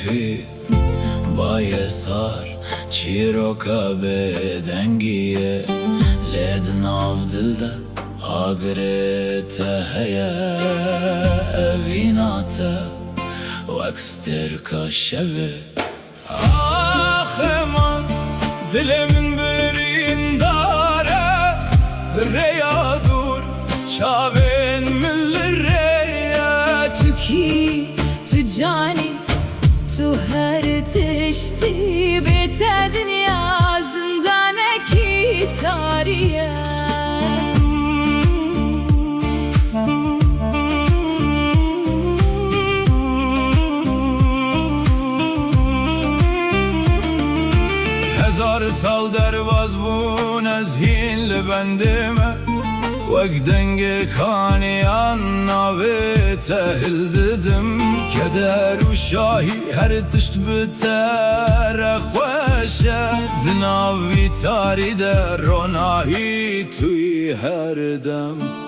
في بايسار چیروکا به دنگیه لید ناو دلده آگره هیا اویناته وکستر کاشوه آخ من dilimin birindare Reya dur çavin millireye تو کی تو جانی تو هر تشتی به دنیا زندانه کی تاریه Hezar sal dervaz bu nezhinli bendime Vek denge kaniyan navi tehil dedim Keder u şahi her tişt bitere khoşe Dinavi tari de ronahi tuy her dem